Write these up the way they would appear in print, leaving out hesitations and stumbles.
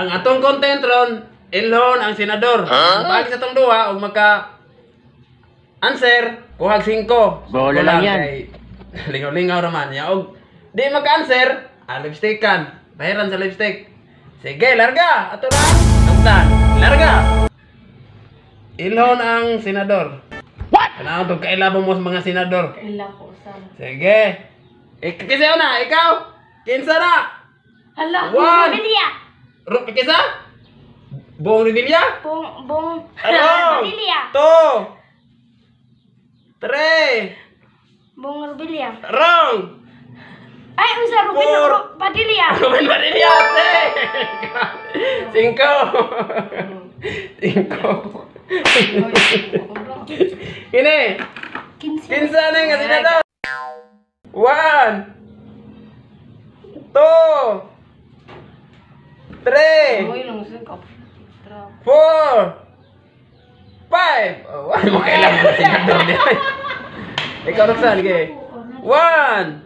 ang atong content ron, ilhon ang senador. Balik sa tong duha ug magka answer, kuhag 5. Bola lang yan. Lingaw-lingaw raman ya og di maka-answer, lipstickan. Bayaran sa lipstick. Sige, larga. Ato na. Tungtan. Larga. Ilhon ang senador. What? Kailangan itong kailabang mo sa mga senador. Kailan ko sana. Sige. Kisayo na, ikaw. Kinsa na. Hala, One. Rebilla. Kisa? Buong Rebilla? Bong. Ano? Rebilla. 2 3 Bong Rebilla. Wrong. Ay, usa Ruben Four. Padilla. Ruben Padilla. 5 Kini. Kinsa na nga senador? 1 2 3 lang sa ko. 4 5 Oh, ano mo kailangan na senador niya? Ikaw, Roxanne, okay? 1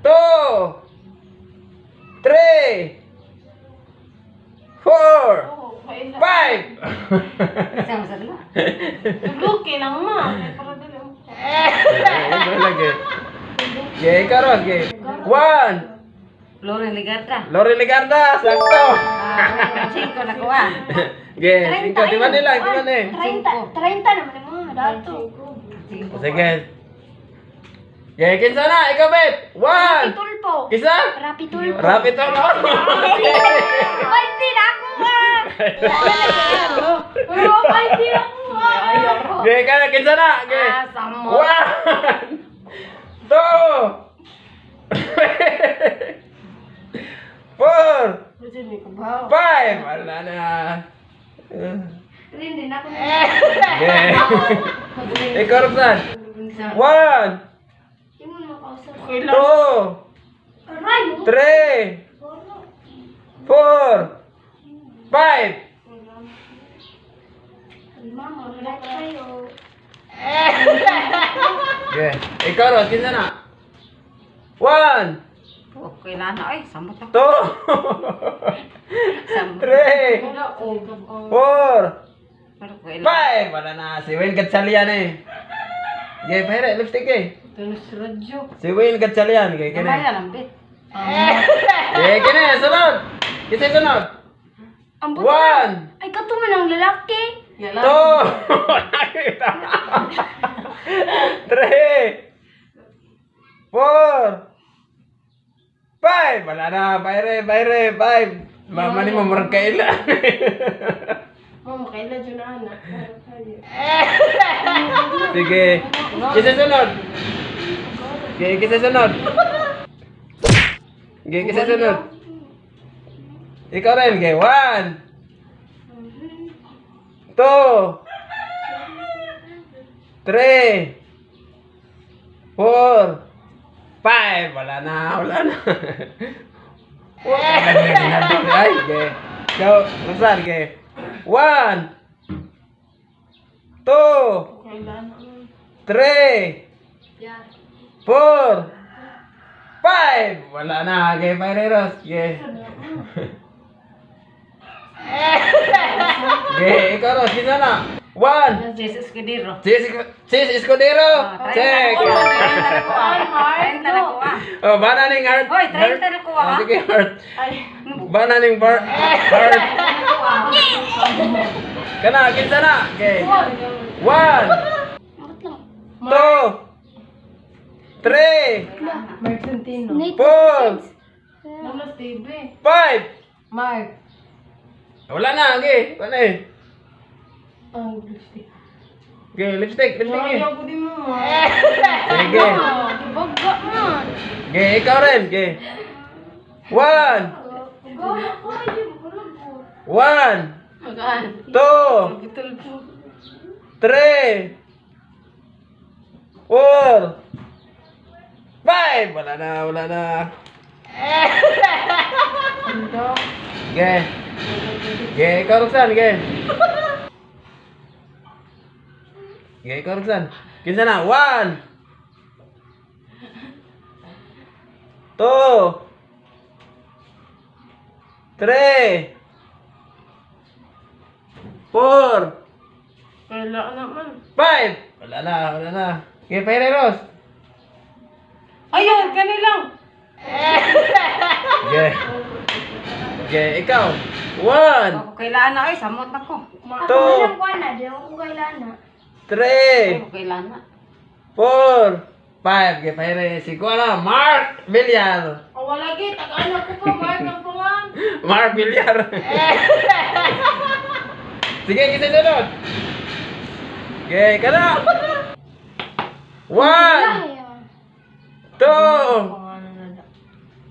2 3 4 5 Sama sa dala. Luki lang ma. Para dala. Ito lagi. Okay, ikaw, Rox, okay? 1 Loren Ligarda. Lori Ligarda, sakto. 5 na kuha. Okay, 5, di ba nila? Di ba nila? 30 naman mo, dato. Sige. Okay, kinsa na? Ikaw, Bet? 1 Tulpo. Isa? Rapi tulpo. Rapi to, no? Ay, tinakuha. Pero ay tinakuha. Ayoko. Okay, kaya kinsa na? Okay. Samo. 1 2 4 Kasi may kubaw. 5 Wala na. Hindi na ako. Okay. Ikaw, Roxanne. 1 Hindi mo makausap. 2 Aray mo. 3 4 5 Mama, wala kayo. Okay. Ikaw, Rox, kinsa na? 1 Okay na na. Ay, samot 2 ako. 3 4 Pero kailan. 5 Wala na. Si Wayne Gatchalian eh. Okay, pahira. Lipstick eh. Ito na si Radyo. Si Wayne Gatchalian. Okay, kini. Kamaya lang, bet. Okay, kini. Sunod. Kisay sunod. Ang 1 Ay, katuman ang lalaki. 2 Nakita. 3 4 5 Wala na. Bayre. 5 Mama ni mo murag kailan. Mama, kailan dyan na anak? Sige. Kisay sunod. Okay, kisay sunod. Okay, kisay sunod. Ikaw rin. Okay, 1 2 3 4 5 Wala na. Ay, okay. Ikaw, Roxanne, okay. 1 2 3 4 5 Wala na. Okay, Paireros. Okay. Okay, ikaw, Ros. Kisa na. 1 Jesus Escudero. Sis Escudero. Check. 30 na kuha. Oh, bana ning heart. Hoy, 30 na kuha. Oh, sige, heart. Bana ning heart. Kana, kinsa na? Okay. 1 2 3 Marcentino. 4 Namas TV. 5 Mark. Wala na, okay. Wala eh. Ang lipstick. Okay, lipstick eh. Ayaw ko din mo. Sige. Baga man. Okay, ikaw rin. Okay. 1 Magaan. 2 3 4 5 Wala na. Okay. Okay, ikaw, Roxanne. Okay. Okay, ikaw, Roxanne. Kinsa na? 1 2 3 3, 4, Kailangan naman. 5. Wala na. Okay, Pereros. Ayun, kanilang. Okay, ikaw. 1, Ako kailangan na. Ay, samot na ko. Two. Ako na. Di ako kailangan na. 3, Ako kailangan na. 4, 5. Okay, Pereros. Si Kuala, Mark Villar. O, wala git. Tagaan ako pa. Mark ang pangan. Mark Villar. Sige, kita sunod. Okay, kana. 1, 2,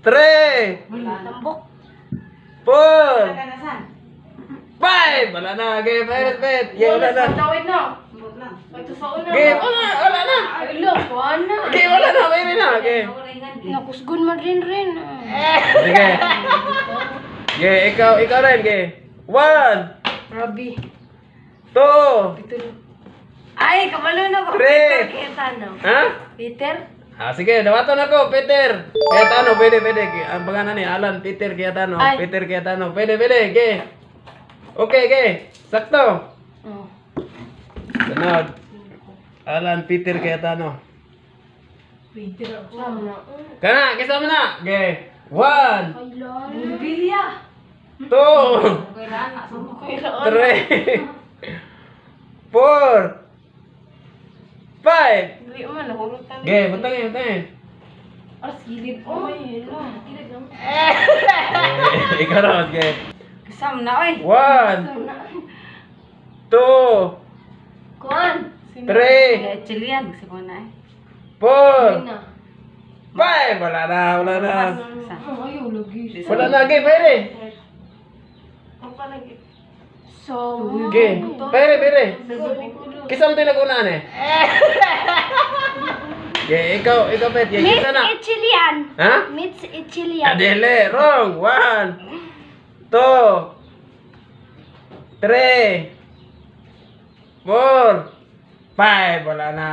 3, Tambok. 4, Kanasan. 5. Wala na. Okay, Pereros, bet. Yeah, wala na. Tawid na. Ito sa una. Okay, wala na. Ay, lo. Kuhaan na. Okay, wala na. Mayroon na. Okay. Nakusgun man rin. Sige. Okay, ikaw rin. Okay. 1, Rabi. 2, Ay, kabalo na ko. Tre. Peter, kita no. ha? Peter? Sige, dawaton ako, Peter. Kayatano, pwede. Ang pangalan ni Alan, Peter Kayatano. Ay. Peter Kayatano. Pwede. Okay. Sakto. Oh. Sunod. Alan, Peter Kayatano. Peter ako. Sama na. Kana, kisama na. Okay. 1, Kailan? Bibilya. 2, Kailan na. Sama kailan. 3, 4, 5. Hindi man, nahulog tayo. Okay, butangin. As gilid. Oh, hello. Gilid lang. Ikaw na, okay. Kasam na, oy. 1, Kasam na. 2, Kuan. 3, Kaya Chilean. Kasi ko na eh. 4, na. 5. Wala na. Ayaw, lagi. Wala na, okay, pwede. Ang palagi. So, Okay, pwede. Kisam tayo nagunaan eh. Okay, ikaw, Pet. Okay, Miss kita na. Chilean. Ha? Miss Chilean. Adele, wrong. 1, 2, 3, 4, 5. Wala na.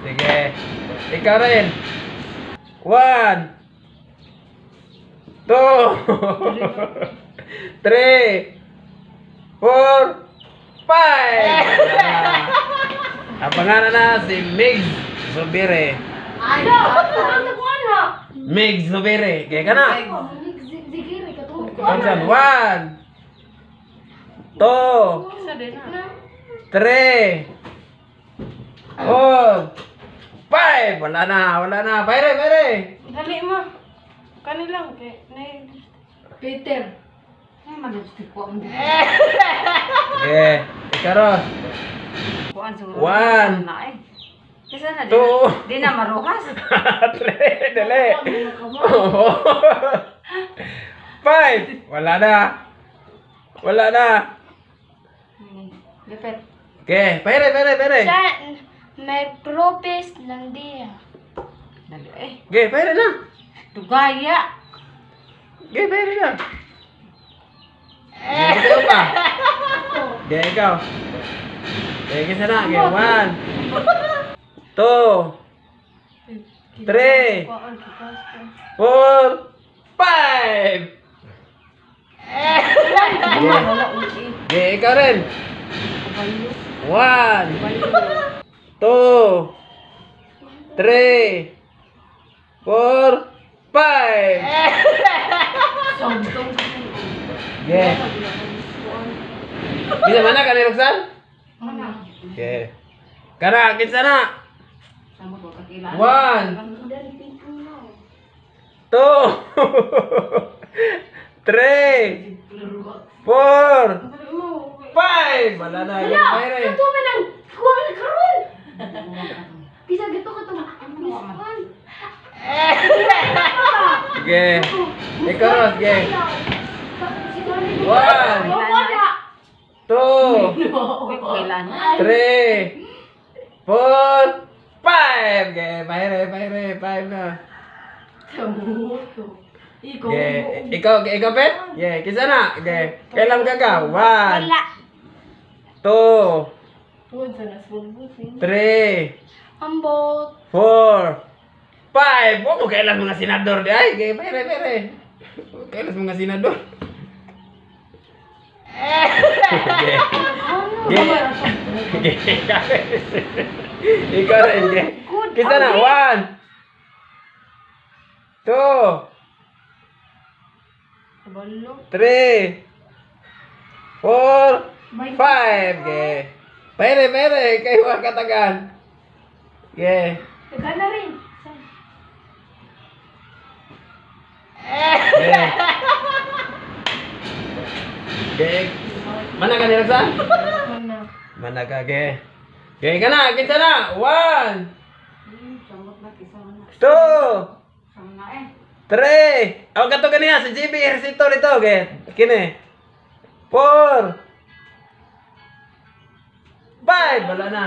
Sige. Ikaw rin. 1, 2, 3, 4, 5. Ang pangalan na si Migs Zubire. Ay, ano ko ano? Migs Zubire. Kaya ka na. Zigiri ka to. Pansan, 1, 2, Isa din na. 3, 4, 5. Wala na. Pare. Dali mo. Kanilang kay Peter. Ay, mag-lipstick ko ang dito. Okay. Ikaw ron. Kuan siguro. 1, Na eh. Kisa na Two. Di na maruhas. 3, dali. 5. Wala na. Lepet. Okay. Pare. Siya, may propes ng dia. Dali eh. Okay, pare na. Tugaya. Okay, pare na. Ikaw pa. Okay, ikaw. Okay, kisa na. Okay, 1, 2, 3, 4, 5. Wala ulit. Okay, ikaw rin. Kabayo. 1, Kabayo. 2, 3, 4, 5. Somtong. Okay. Bisa mana kan Roxan? Okay. Kana, kinsa na? Sama ko kakilala. 1, 2, 3, 4, 5. Wala na. Pare. Ito man ang kuha na karon. Bisa gitu ka to. Miss Juan. Okay. Ikaw, Ros. Okay. 1, Wala. 2, Kailan? 3, 4, 5. Okay, pare. 5 na. Okay. Ikaw, Pet? Okay, kisa na. Okay. Kailan ka? 1, Wala. 2, Tuwan sa nasbulbul. 3, Ambot. 4, 5. Huwag mo kailan mga senador di ay. Okay, pare. Kailas mga senador. Ge. Ge. Ikaw rin, ge. Kita na, 1, 2, Kabalo. 3, 4, 5. Ge. Pere, kayo ang katagan. Ge. Taga na rin. Ge. Ge. Mana ka nilagsan? Mana? Mana ka, ge. Ge ka na, kita na. 1, Samot na kisa mana. 2, Sama na eh. 3. Ako kato kaniya si JB Ejercito dito, ge. Kini. 4, 5. Wala na.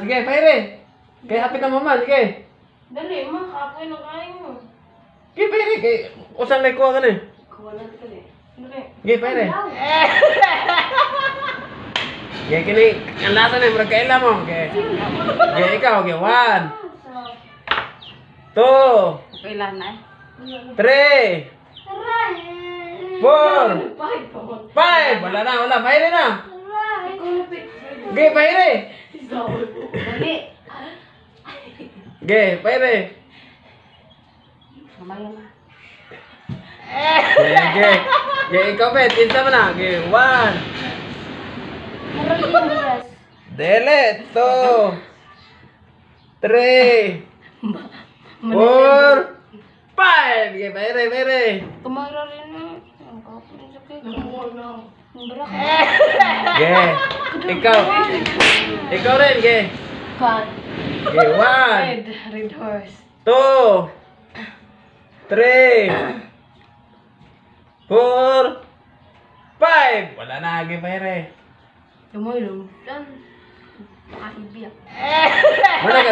Sige, pahiri. Kaya hapit na maman, sige. Dali, ma, kapoy na kain mo. Sige, pahiri. Kaya usang like ko ka na. Kawalan ka dali. Dali. Sige, pahiri. Sige, kini. Ang lasa na, magkaila mo. Sige, ikaw. Sige, 1, 2, Kailan na eh? 3, 4, 5. Wala na. Pahiri na. Sige, pahiri. Dali. Sige, pahiri. Mamaya na. Sige. Sige, ikaw, Bet. Kinsa mo na. Sige, 1. Maralimbas. Delete. 2, 3, 4, 5. Sige, pahiri. Tumara rin na. Ang kapoy sa kaya. Ang berak. Sige. Ikaw rin, sige. Cut. Sige, 1, Red horse. 2, 3, 4, 5. Wala na, sige, pahiri. Tumoy lang. Dan. Makaibig. Mana ka?